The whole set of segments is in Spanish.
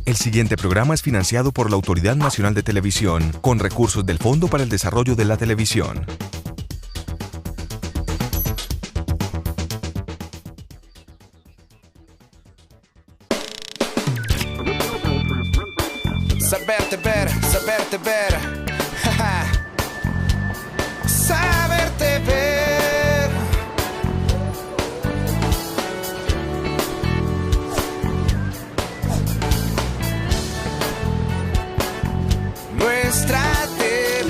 El siguiente programa es financiado por la Autoridad Nacional de Televisión, con recursos del Fondo para el Desarrollo de la Televisión. Saberte ver, saberte ver. Saberte ver. Nuestra TV.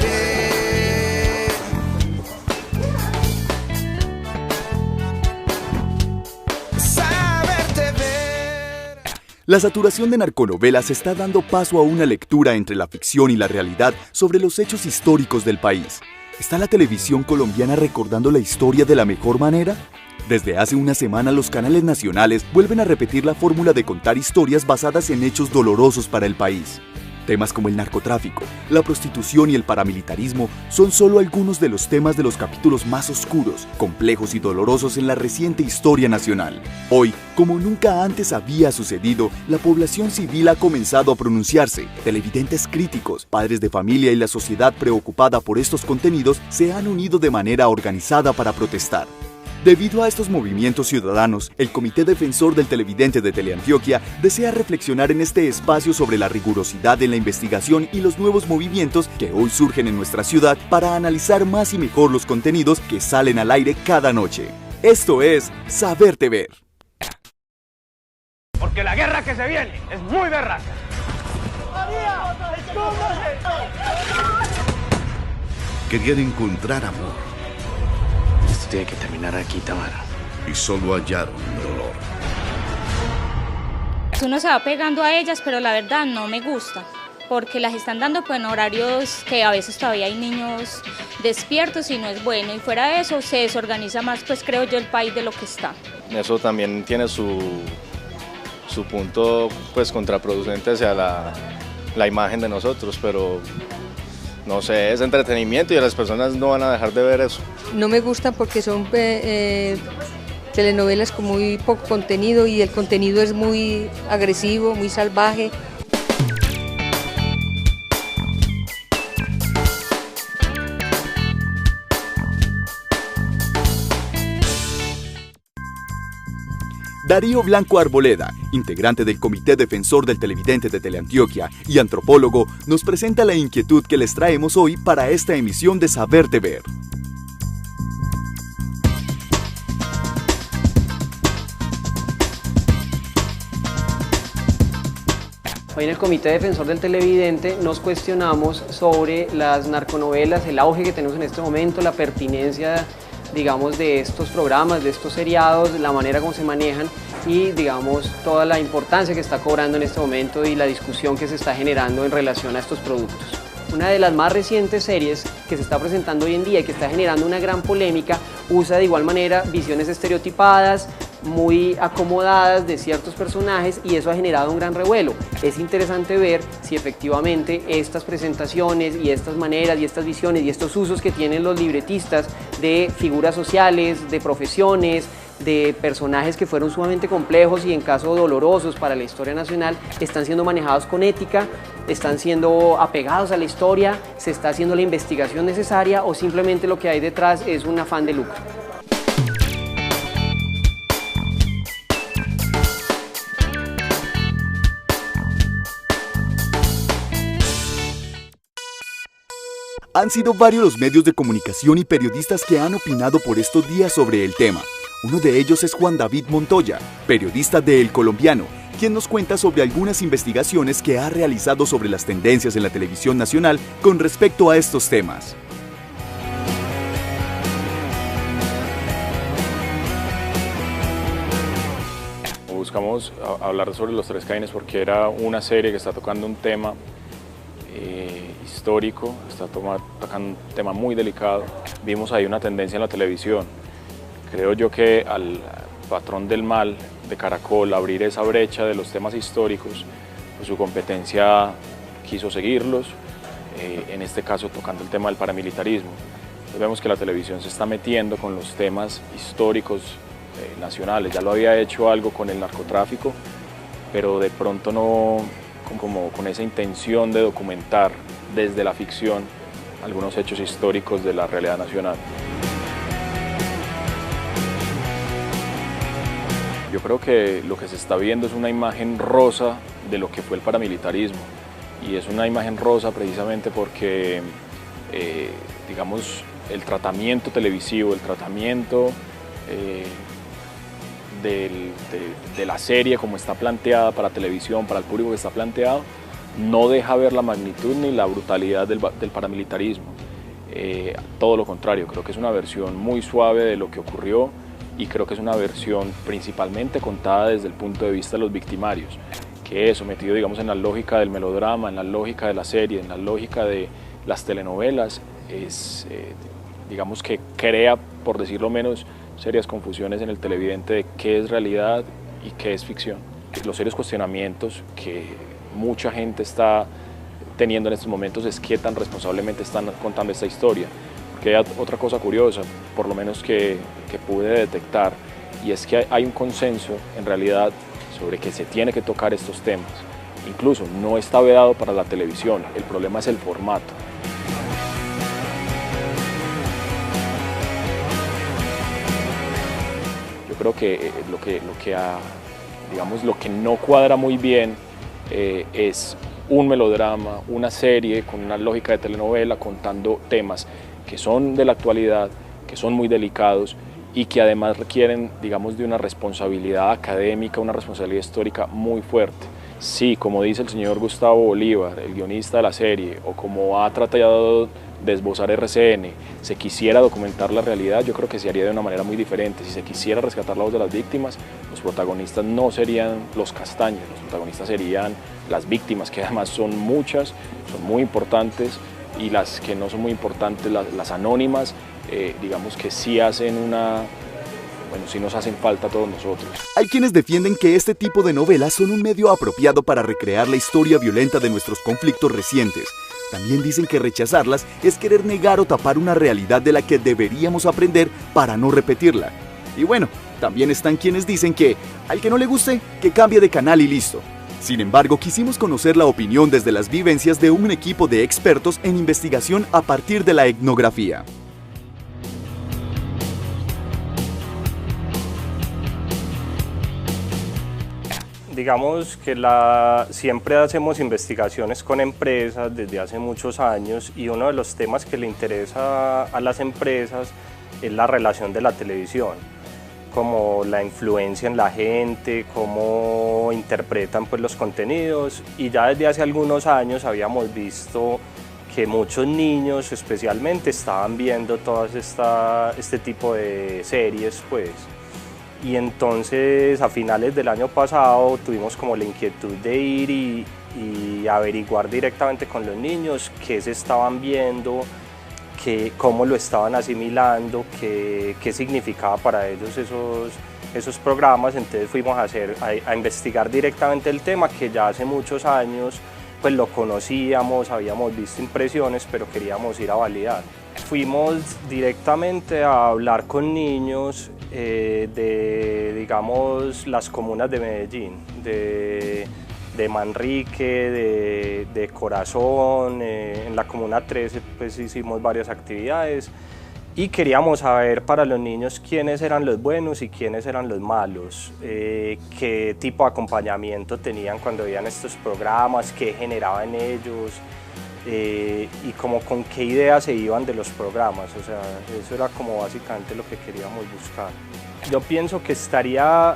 Saberte ver. La saturación de narconovelas está dando paso a una lectura entre la ficción y la realidad sobre los hechos históricos del país. ¿Está la televisión colombiana recordando la historia de la mejor manera? Desde hace una semana los canales nacionales vuelven a repetir la fórmula de contar historias basadas en hechos dolorosos para el país. Temas como el narcotráfico, la prostitución y el paramilitarismo son solo algunos de los temas de los capítulos más oscuros, complejos y dolorosos en la reciente historia nacional. Hoy, como nunca antes había sucedido, la población civil ha comenzado a pronunciarse. Televidentes críticos, padres de familia y la sociedad preocupada por estos contenidos se han unido de manera organizada para protestar. Debido a estos movimientos ciudadanos, el Comité Defensor del Televidente de Teleantioquia desea reflexionar en este espacio sobre la rigurosidad en la investigación y los nuevos movimientos que hoy surgen en nuestra ciudad para analizar más y mejor los contenidos que salen al aire cada noche. Esto es Saberte Ver. Porque la guerra que se viene es muy berraca. Querían encontrar amor. Esto tiene que terminar aquí, Tamara. Y solo hallaron dolor. Uno se va pegando a ellas, pero la verdad no me gusta, porque las están dando pues, en horarios que a veces todavía hay niños despiertos y no es bueno. Y fuera de eso se desorganiza más, pues creo yo, el país de lo que está. Eso también tiene su punto pues contraproducente hacia la imagen de nosotros, pero no sé, es entretenimiento y las personas no van a dejar de ver eso. No me gustan porque son telenovelas con muy poco contenido y el contenido es muy agresivo, muy salvaje. Darío Blanco Arboleda, integrante del Comité Defensor del Televidente de Teleantioquia y antropólogo, nos presenta la inquietud que les traemos hoy para esta emisión de Saberte Ver. Hoy en el Comité Defensor del Televidente nos cuestionamos sobre las narconovelas, el auge que tenemos en este momento, la pertinencia, digamos, de estos programas, de estos seriados, la manera como se manejan y, digamos, toda la importancia que está cobrando en este momento y la discusión que se está generando en relación a estos productos. Una de las más recientes series que se está presentando hoy en día y que está generando una gran polémica usa de igual manera visiones estereotipadas, muy acomodadas de ciertos personajes y eso ha generado un gran revuelo. Es interesante ver si efectivamente estas presentaciones y estas maneras y estas visiones y estos usos que tienen los libretistas de figuras sociales, de profesiones, de personajes que fueron sumamente complejos y en caso dolorosos para la historia nacional, están siendo manejados con ética, están siendo apegados a la historia, se está haciendo la investigación necesaria o simplemente lo que hay detrás es un afán de lucro. Han sido varios los medios de comunicación y periodistas que han opinado por estos días sobre el tema. Uno de ellos es Juan David Montoya, periodista de El Colombiano, quien nos cuenta sobre algunas investigaciones que ha realizado sobre las tendencias en la televisión nacional con respecto a estos temas. Buscamos hablar sobre Los Tres Caínes porque era una serie que está tocando un tema histórico, está tocando un tema muy delicado. Vimos ahí una tendencia en la televisión. Creo yo que al patrón del mal de Caracol abrir esa brecha de los temas históricos, pues su competencia quiso seguirlos, en este caso tocando el tema del paramilitarismo. Entonces vemos que la televisión se está metiendo con los temas históricos nacionales. Ya lo había hecho algo con el narcotráfico, pero de pronto no como con esa intención de documentar desde la ficción algunos hechos históricos de la realidad nacional. Yo creo que lo que se está viendo es una imagen rosa de lo que fue el paramilitarismo, y es una imagen rosa precisamente porque, digamos, el tratamiento televisivo, el tratamiento de la serie como está planteada para televisión, para el público que está planteado, no deja ver la magnitud ni la brutalidad del paramilitarismo. Todo lo contrario, creo que es una versión muy suave de lo que ocurrió, y creo que es una versión principalmente contada desde el punto de vista de los victimarios, que es sometido, digamos, en la lógica del melodrama, en la lógica de la serie, en la lógica de las telenovelas, digamos que crea, por decirlo menos, serias confusiones en el televidente de qué es realidad y qué es ficción. Los serios cuestionamientos que mucha gente está teniendo en estos momentos es qué tan responsablemente están contando esta historia. Porque hay otra cosa curiosa, por lo menos que pude detectar, y es que hay un consenso en realidad sobre que se tiene que tocar estos temas. Incluso no está vedado para la televisión, el problema es el formato. Yo creo que lo que no cuadra muy bien es un melodrama, una serie con una lógica de telenovela contando temas que son de la actualidad, que son muy delicados y que además requieren, digamos, de una responsabilidad académica, una responsabilidad histórica muy fuerte. Sí, como dice el señor Gustavo Bolívar, el guionista de la serie, o como ha tratado de esbozar RCN, se quisiera documentar la realidad, yo creo que se haría de una manera muy diferente. Si se quisiera rescatar la voz de las víctimas, los protagonistas no serían los castaños, los protagonistas serían las víctimas, que además son muchas, son muy importantes, y las que no son muy importantes, las anónimas, digamos que sí hacen sí nos hacen falta a todos nosotros. Hay quienes defienden que este tipo de novelas son un medio apropiado para recrear la historia violenta de nuestros conflictos recientes. También dicen que rechazarlas es querer negar o tapar una realidad de la que deberíamos aprender para no repetirla. Y bueno, también están quienes dicen que al que no le guste, que cambie de canal y listo. Sin embargo, quisimos conocer la opinión desde las vivencias de un equipo de expertos en investigación a partir de la etnografía. Digamos que siempre hacemos investigaciones con empresas desde hace muchos años, y uno de los temas que le interesa a las empresas es la relación de la televisión, como la influencia en la gente, cómo interpretan pues los contenidos, y ya desde hace algunos años habíamos visto que muchos niños especialmente estaban viendo todas este tipo de series pues. Y entonces a finales del año pasado tuvimos como la inquietud de ir y averiguar directamente con los niños qué se estaban viendo, cómo lo estaban asimilando, qué significaba para ellos esos programas. Entonces fuimos a investigar directamente el tema, que ya hace muchos años pues lo conocíamos, habíamos visto impresiones, pero queríamos ir a validar. Fuimos directamente a hablar con niños de, digamos, las comunas de Medellín, de Manrique, de Corazón, en la comuna 13 pues hicimos varias actividades, y queríamos saber para los niños quiénes eran los buenos y quiénes eran los malos, qué tipo de acompañamiento tenían cuando veían estos programas, qué generaba en ellos, y como con qué ideas se iban de los programas. O sea, eso era como básicamente lo que queríamos buscar. Yo pienso que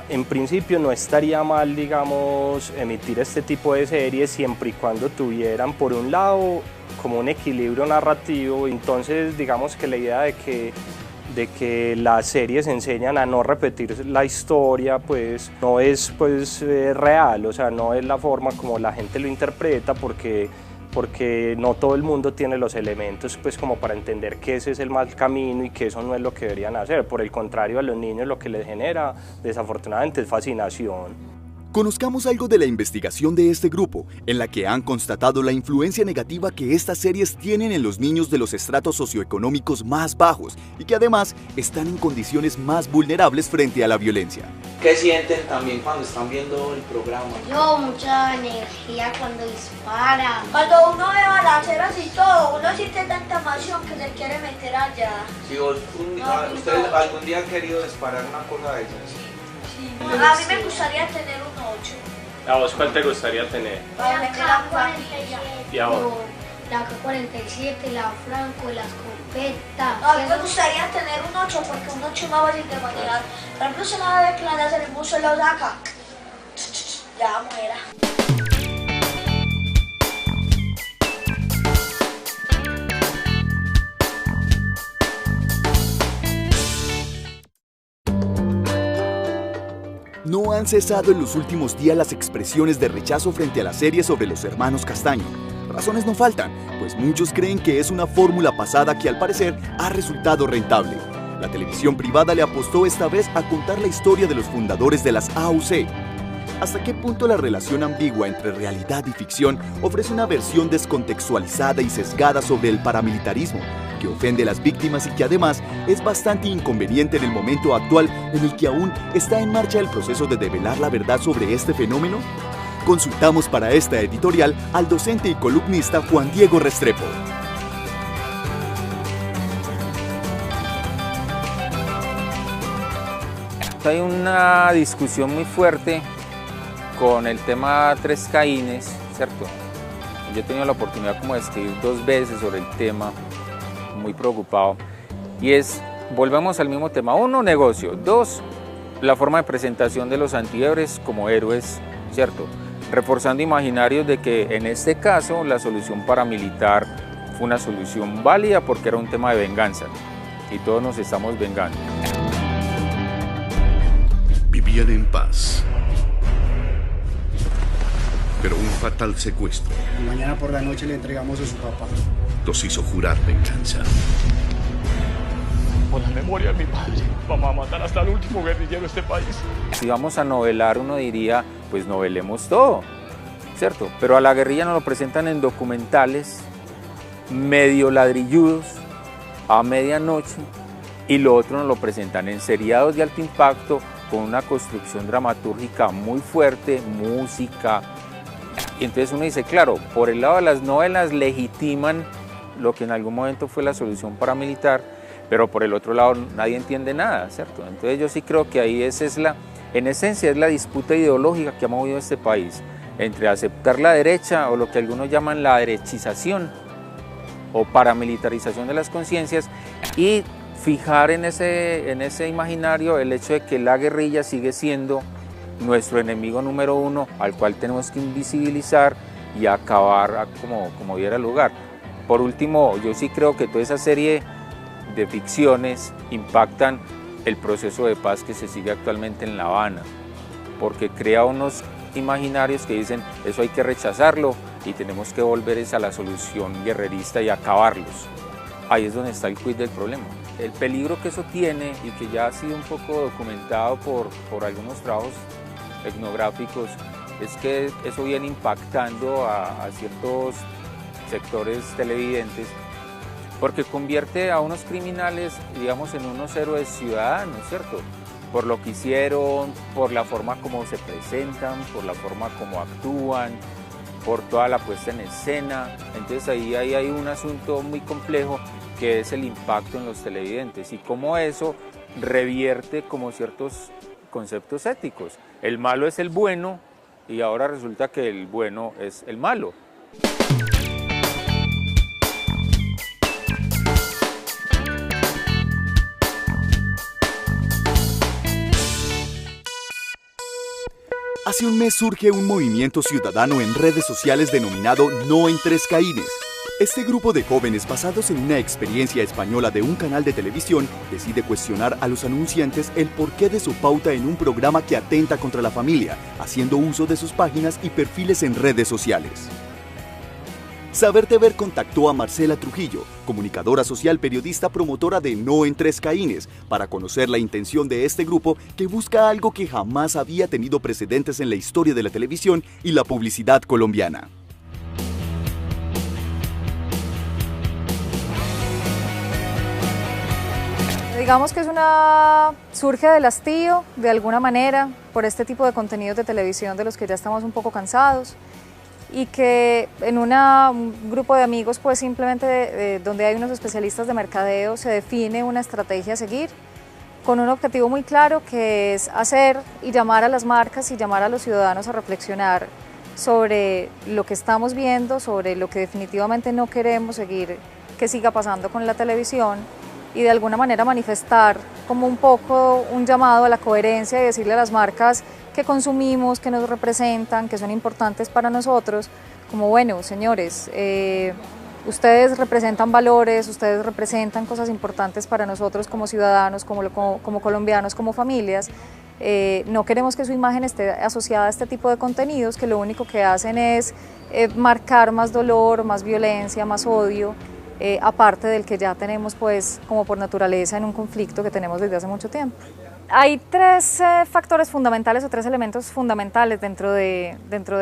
en principio no estaría mal, digamos, emitir este tipo de series siempre y cuando tuvieran, por un lado, como un equilibrio narrativo. Entonces, digamos que la idea de que las series enseñan a no repetir la historia, pues no es real, o sea, no es la forma como la gente lo interpreta, porque no todo el mundo tiene los elementos pues como para entender que ese es el mal camino y que eso no es lo que deberían hacer. Por el contrario, a los niños lo que les genera desafortunadamente es fascinación. Conozcamos algo de la investigación de este grupo, en la que han constatado la influencia negativa que estas series tienen en los niños de los estratos socioeconómicos más bajos y que además están en condiciones más vulnerables frente a la violencia. ¿Qué sienten también cuando están viendo el programa? Yo, mucha energía cuando dispara. Cuando uno ve balanceras y todo, uno siente tanta emoción que se quiere meter allá. Si usted algún día ha querido disparar una cosa de esas. A mí me gustaría tener un 8. ¿A vos cuál te gustaría tener? La K-47. ¿Y a vos? La K-47, la Franco, la escopeta. A mí me gustaría tener un 8 porque un 8 más fácil de manejar. Por ejemplo, se la ve que la hacer el buzo lo saca. Ya muera. No han cesado en los últimos días las expresiones de rechazo frente a la serie sobre los hermanos Castaño. Razones no faltan, pues muchos creen que es una fórmula pasada que al parecer ha resultado rentable. La televisión privada le apostó esta vez a contar la historia de los fundadores de las AUC. ¿Hasta qué punto la relación ambigua entre realidad y ficción ofrece una versión descontextualizada y sesgada sobre el paramilitarismo, que ofende a las víctimas y que además es bastante inconveniente en el momento actual en el que aún está en marcha el proceso de develar la verdad sobre este fenómeno? Consultamos para esta editorial al docente y columnista Juan Diego Restrepo. Hay una discusión muy fuerte con el tema Tres Caínes, ¿cierto? Yo he tenido la oportunidad como de escribir 2 veces sobre el tema, muy preocupado, y es, volvemos al mismo tema, 1, negocio, 2, la forma de presentación de los antihéroes como héroes, ¿cierto? Reforzando imaginarios de que en este caso la solución paramilitar fue una solución válida porque era un tema de venganza, y todos nos estamos vengando. Vivían en paz. Pero un fatal secuestro Mañana por la noche le entregamos a su papá. los hizo jurar venganza. Por la memoria de mi padre, vamos a matar hasta el último guerrillero de este país. Si vamos a novelar, uno diría, pues novelemos todo, ¿cierto? Pero a la guerrilla nos lo presentan en documentales, medio ladrilludos, a medianoche, y lo otro nos lo presentan en seriados de alto impacto, con una construcción dramatúrgica muy fuerte, música. Y entonces uno dice, claro, por el lado de las novelas legitiman lo que en algún momento fue la solución paramilitar, pero por el otro lado nadie entiende nada, ¿cierto? Entonces yo sí creo que ahí en esencia es la disputa ideológica que ha movido este país, entre aceptar la derecha o lo que algunos llaman la derechización o paramilitarización de las conciencias y fijar en ese imaginario el hecho de que la guerrilla sigue siendo nuestro enemigo número 1 al cual tenemos que invisibilizar y acabar como diera lugar. Por último, yo sí creo que toda esa serie de ficciones impactan el proceso de paz que se sigue actualmente en La Habana, porque crea unos imaginarios que dicen eso hay que rechazarlo y tenemos que volver a la solución guerrerista y acabarlos. Ahí es donde está el quid del problema. El peligro que eso tiene y que ya ha sido un poco documentado por algunos trabajos etnográficos es que eso viene impactando a ciertos sectores televidentes porque convierte a unos criminales, digamos, en unos héroes ciudadanos, ¿cierto? Por lo que hicieron, por la forma como se presentan, por la forma como actúan, por toda la puesta en escena. Entonces ahí hay un asunto muy complejo que es el impacto en los televidentes y cómo eso revierte como ciertos conceptos éticos. El malo es el bueno y ahora resulta que el bueno es el malo. Hace un mes surge un movimiento ciudadano en redes sociales denominado No en Tres Caínes. Este grupo de jóvenes basados en una experiencia española de un canal de televisión decide cuestionar a los anunciantes el porqué de su pauta en un programa que atenta contra la familia, haciendo uso de sus páginas y perfiles en redes sociales. Saber TV contactó a Marcela Trujillo, comunicadora social, periodista, promotora de No en Tres Caínes, para conocer la intención de este grupo que busca algo que jamás había tenido precedentes en la historia de la televisión y la publicidad colombiana. Digamos que surge del hastío, de alguna manera, por este tipo de contenidos de televisión de los que ya estamos un poco cansados, y que en un grupo de amigos, pues simplemente donde hay unos especialistas de mercadeo, se define una estrategia a seguir con un objetivo muy claro, que es hacer y llamar a las marcas y llamar a los ciudadanos a reflexionar sobre lo que estamos viendo, sobre lo que definitivamente no queremos seguir que siga pasando con la televisión, y de alguna manera manifestar como un poco un llamado a la coherencia y decirle a las marcas que consumimos, que nos representan, que son importantes para nosotros, como bueno, señores, ustedes representan valores, ustedes representan cosas importantes para nosotros como ciudadanos, como colombianos, como familias. No queremos que su imagen esté asociada a este tipo de contenidos que lo único que hacen es marcar más dolor, más violencia, más odio, aparte del que ya tenemos pues como por naturaleza en un conflicto que tenemos desde hace mucho tiempo. Hay tres factores fundamentales o tres elementos fundamentales dentro de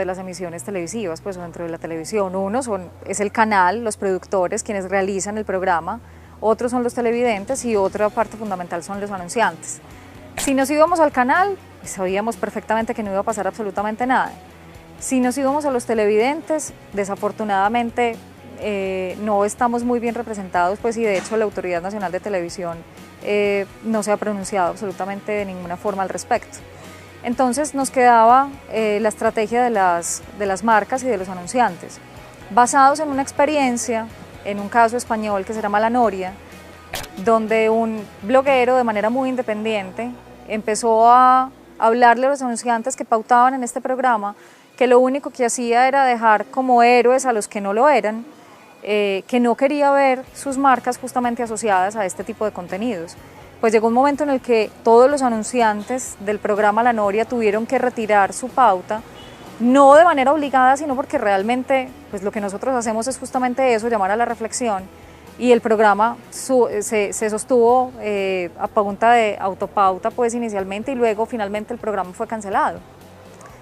las emisiones televisivas, pues, o dentro de la televisión. Uno es el canal, los productores, quienes realizan el programa, otros son los televidentes y otra parte fundamental son los anunciantes. Si nos íbamos al canal, sabíamos perfectamente que no iba a pasar absolutamente nada. Si nos íbamos a los televidentes, desafortunadamente no estamos muy bien representados, pues, y de hecho la Autoridad Nacional de Televisión no se ha pronunciado absolutamente de ninguna forma al respecto. Entonces nos quedaba la estrategia de las marcas y de los anunciantes, basados en una experiencia, en un caso español que se llama La Noria, donde un bloguero de manera muy independiente empezó a hablarle a los anunciantes que pautaban en este programa que lo único que hacía era dejar como héroes a los que no lo eran, que no quería ver sus marcas justamente asociadas a este tipo de contenidos. Pues llegó un momento en el que todos los anunciantes del programa La Noria tuvieron que retirar su pauta, no de manera obligada, sino porque realmente pues lo que nosotros hacemos es justamente eso, llamar a la reflexión, y el programa se sostuvo a punta de autopauta pues inicialmente, y luego finalmente el programa fue cancelado.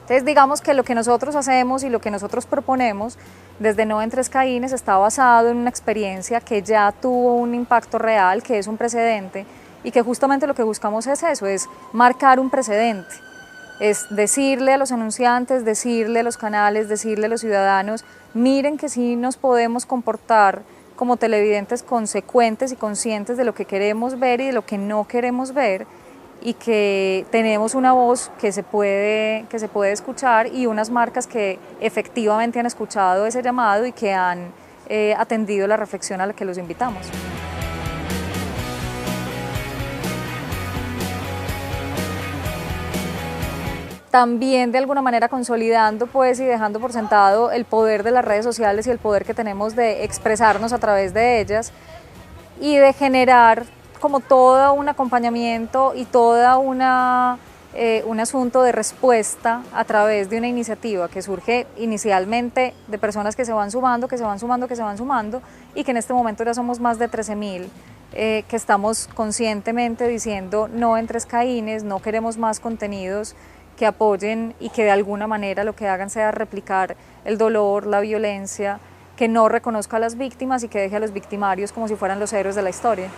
Entonces digamos que lo que nosotros hacemos y lo que nosotros proponemos desde No en Tres Caínes está basado en una experiencia que ya tuvo un impacto real, que es un precedente, y que justamente lo que buscamos es eso, es marcar un precedente, es decirle a los anunciantes, decirle a los canales, decirle a los ciudadanos, miren que sí nos podemos comportar como televidentes consecuentes y conscientes de lo que queremos ver y de lo que no queremos ver, y que tenemos una voz que se puede escuchar, y unas marcas que efectivamente han escuchado ese llamado y que han atendido la reflexión a la que los invitamos. También de alguna manera consolidando pues y dejando por sentado el poder de las redes sociales y el poder que tenemos de expresarnos a través de ellas y de generar como todo un acompañamiento y toda un asunto de respuesta a través de una iniciativa que surge inicialmente de personas que se van sumando, y que en este momento ya somos más de 13.000, que estamos conscientemente diciendo no en Tres Caínes, no queremos más contenidos que apoyen y que de alguna manera lo que hagan sea replicar el dolor, la violencia, que no reconozca a las víctimas y que deje a los victimarios como si fueran los héroes de la historia.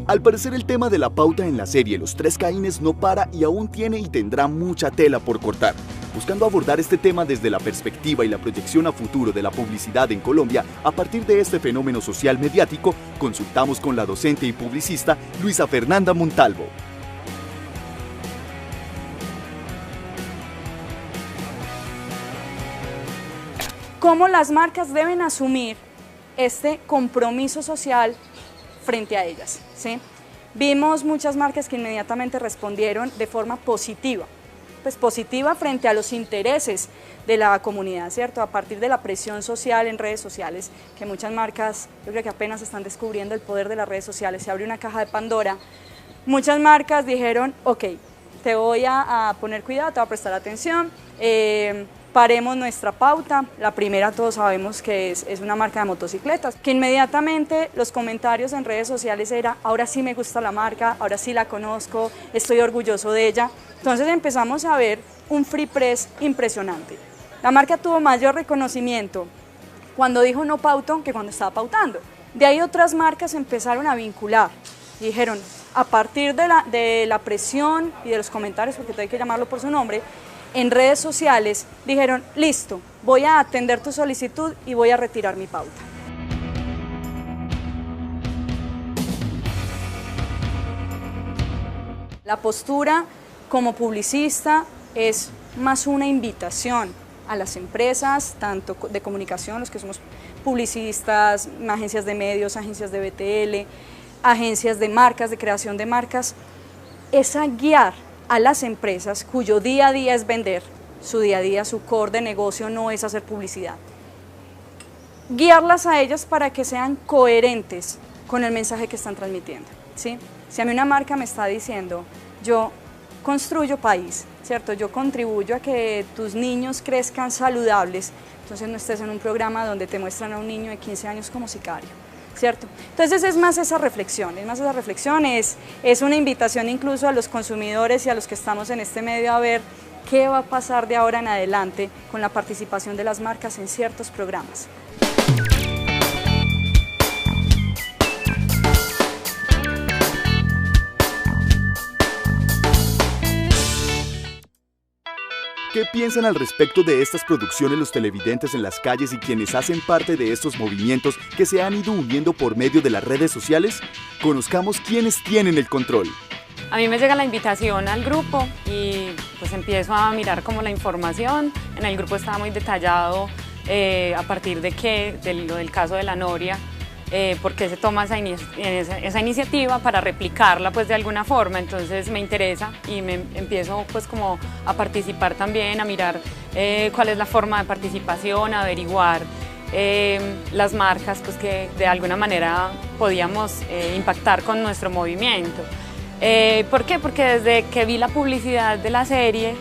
Al parecer el tema de la pauta en la serie Los Tres Caínes no para y aún tiene y tendrá mucha tela por cortar. Buscando abordar este tema desde la perspectiva y la proyección a futuro de la publicidad en Colombia a partir de este fenómeno social mediático, consultamos con la docente y publicista Luisa Fernanda Montalvo. ¿Cómo las marcas deben asumir este compromiso social frente a ellas? ¿Sí? Vimos muchas marcas que inmediatamente respondieron de forma positiva, pues positiva frente a los intereses de la comunidad, ¿cierto? A partir de la presión social en redes sociales, que muchas marcas, yo creo que apenas están descubriendo el poder de las redes sociales, se abre una caja de Pandora. Muchas marcas dijeron, ok, te voy a poner cuidado, te voy a prestar atención, paremos nuestra pauta. La primera todos sabemos que es una marca de motocicletas, que inmediatamente los comentarios en redes sociales era, ahora sí me gusta la marca, ahora sí la conozco, estoy orgulloso de ella. Entonces empezamos a ver un free press impresionante. La marca tuvo mayor reconocimiento cuando dijo no pauto que cuando estaba pautando. De ahí otras marcas empezaron a vincular y dijeron, a partir de la presión y de los comentarios, porque hay que llamarlo por su nombre, en redes sociales, dijeron, listo, voy a atender tu solicitud y voy a retirar mi pauta. La postura como publicista es más una invitación a las empresas, tanto de comunicación, los que somos publicistas, agencias de medios, agencias de BTL, agencias de marcas, de creación de marcas, es a guiar a las empresas cuyo día a día es vender, su día a día, su core de negocio no es hacer publicidad. Guiarlas a ellas para que sean coherentes con el mensaje que están transmitiendo, ¿sí? Si a mí una marca me está diciendo, yo construyo país, ¿cierto? Yo contribuyo a que tus niños crezcan saludables, entonces no estés en un programa donde te muestran a un niño de 15 años como sicario, ¿cierto? Entonces es más esa reflexión, es una invitación incluso a los consumidores y a los que estamos en este medio a ver qué va a pasar de ahora en adelante con la participación de las marcas en ciertos programas. ¿Qué piensan al respecto de estas producciones los televidentes en las calles y quienes hacen parte de estos movimientos que se han ido uniendo por medio de las redes sociales? Conozcamos quiénes tienen el control. A mí me llega la invitación al grupo y pues empiezo a mirar como la información. En el grupo estaba muy detallado a partir de lo del caso de la Noria, por qué se toma esa iniciativa para replicarla pues de alguna forma. Entonces me interesa y me empiezo pues como a participar también, a mirar cuál es la forma de participación, a averiguar las marcas pues que de alguna manera podíamos impactar con nuestro movimiento. ¿Por qué? Porque desde que vi la publicidad de la serie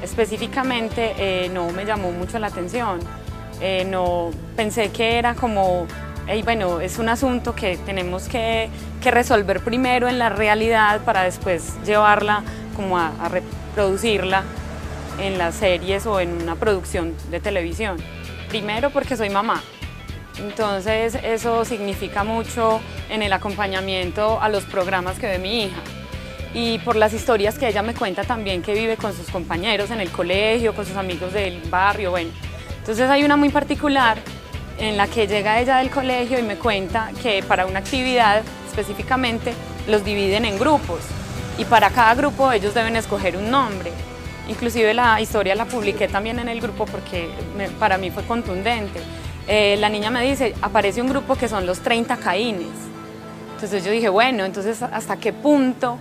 específicamente no me llamó mucho la atención, no pensé que era como bueno, es un asunto que tenemos que resolver primero en la realidad para después llevarla como a reproducirla en las series o en una producción de televisión. Primero porque soy mamá, entonces eso significa mucho en el acompañamiento a los programas que ve mi hija y por las historias que ella me cuenta también que vive con sus compañeros en el colegio, con sus amigos del barrio, bueno. Entonces hay una muy particular en la que llega ella del colegio y me cuenta que para una actividad específicamente los dividen en grupos y para cada grupo ellos deben escoger un nombre. Inclusive la historia la publiqué también en el grupo porque para mí fue contundente. La niña me dice, aparece un grupo que son los 30 Caínes. Entonces yo dije, bueno, entonces ¿hasta qué punto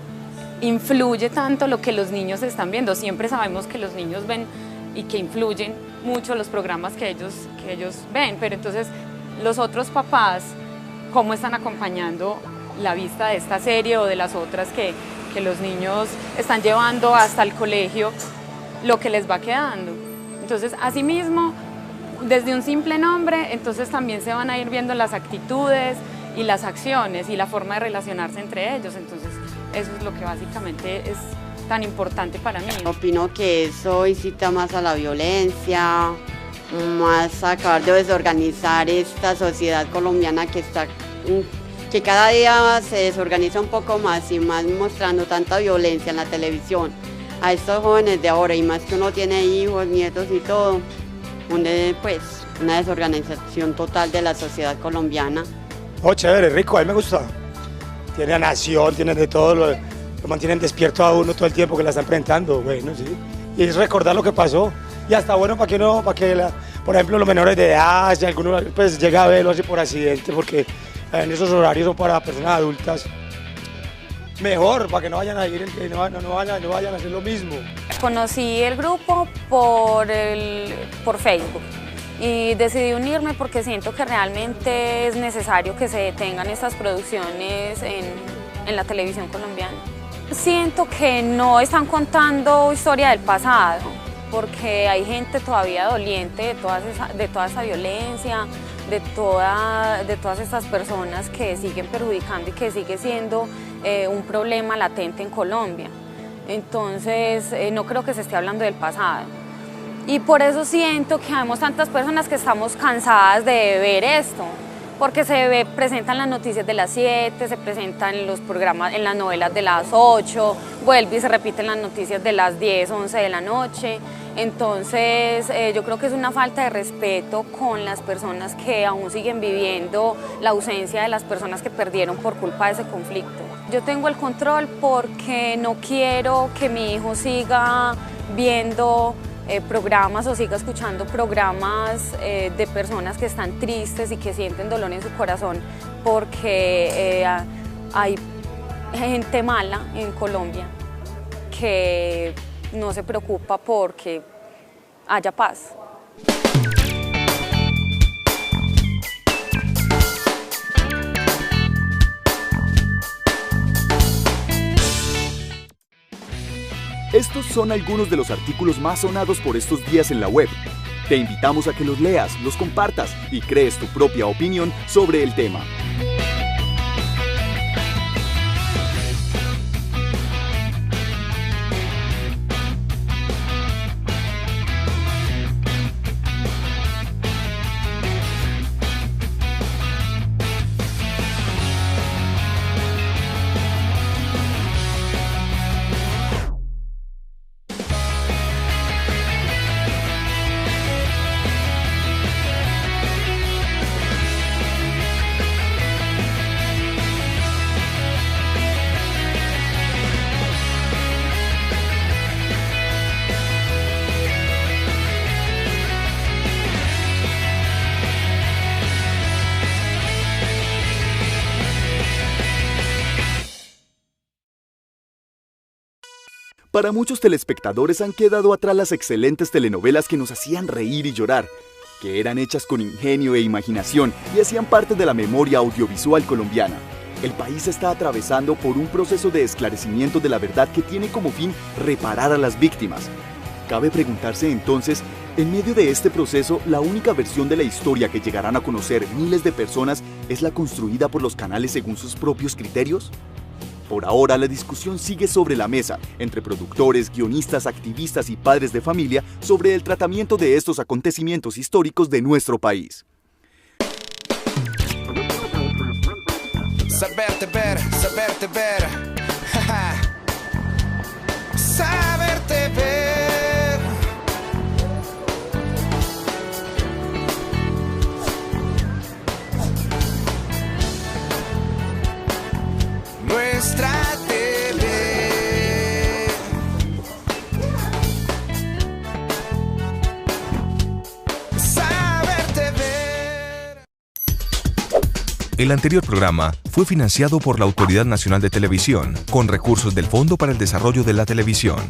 influye tanto lo que los niños están viendo? Siempre sabemos que los niños ven y que influyen mucho los programas que ellos ven, pero entonces los otros papás, ¿cómo están acompañando la vista de esta serie o de las otras que los niños están llevando hasta el colegio, lo que les va quedando? Entonces, asimismo, desde un simple nombre, entonces también se van a ir viendo las actitudes y las acciones y la forma de relacionarse entre ellos, entonces eso es lo que básicamente es tan importante para mí. Opino que eso incita más a la violencia, más a acabar de desorganizar esta sociedad colombiana que cada día se desorganiza un poco más y más mostrando tanta violencia en la televisión. A estos jóvenes de ahora y más que uno tiene hijos, nietos y todo, pues una desorganización total de la sociedad colombiana. Oh, chévere, rico, a mí me gusta. Tiene a Nación, tiene de todo, lo mantienen despierto a uno todo el tiempo que la están presentando, bueno, sí. Y es recordar lo que pasó. Y hasta bueno para que por ejemplo, los menores de edad, si alguno pues llega a verlo así por accidente, porque en esos horarios son para personas adultas. Mejor, para que no vayan a ir, no vayan a hacer lo mismo. Conocí el grupo por Facebook y decidí unirme porque siento que realmente es necesario que se detengan estas producciones en la televisión colombiana. siento que no están contando historia del pasado, porque hay gente todavía doliente de toda esa violencia, de todas estas personas que siguen perjudicando y que sigue siendo un problema latente en Colombia. Entonces no creo que se esté hablando del pasado. Y por eso siento que habemos tantas personas que estamos cansadas de ver esto, porque presentan las noticias de las 7, se presentan en los programas, en las novelas de las 8, vuelve y se repiten las noticias de las 10, 11 de la noche. Entonces yo creo que es una falta de respeto con las personas que aún siguen viviendo la ausencia de las personas que perdieron por culpa de ese conflicto. Yo tengo el control porque no quiero que mi hijo siga viendo programas o siga escuchando programas de personas que están tristes y que sienten dolor en su corazón porque hay gente mala en Colombia que no se preocupa porque haya paz. Estos son algunos de los artículos más sonados por estos días en la web. Te invitamos a que los leas, los compartas y crees tu propia opinión sobre el tema. Para muchos telespectadores han quedado atrás las excelentes telenovelas que nos hacían reír y llorar, que eran hechas con ingenio e imaginación y hacían parte de la memoria audiovisual colombiana. El país está atravesando por un proceso de esclarecimiento de la verdad que tiene como fin reparar a las víctimas. Cabe preguntarse entonces, en medio de este proceso, ¿la única versión de la historia que llegarán a conocer miles de personas es la construida por los canales según sus propios criterios? Por ahora, la discusión sigue sobre la mesa, entre productores, guionistas, activistas y padres de familia sobre el tratamiento de estos acontecimientos históricos de nuestro país. Saberte ver, saberte ver. Saberte ver. Nuestra TV. Saberte ver. El anterior programa fue financiado por la Autoridad Nacional de Televisión, con recursos del Fondo para el Desarrollo de la Televisión.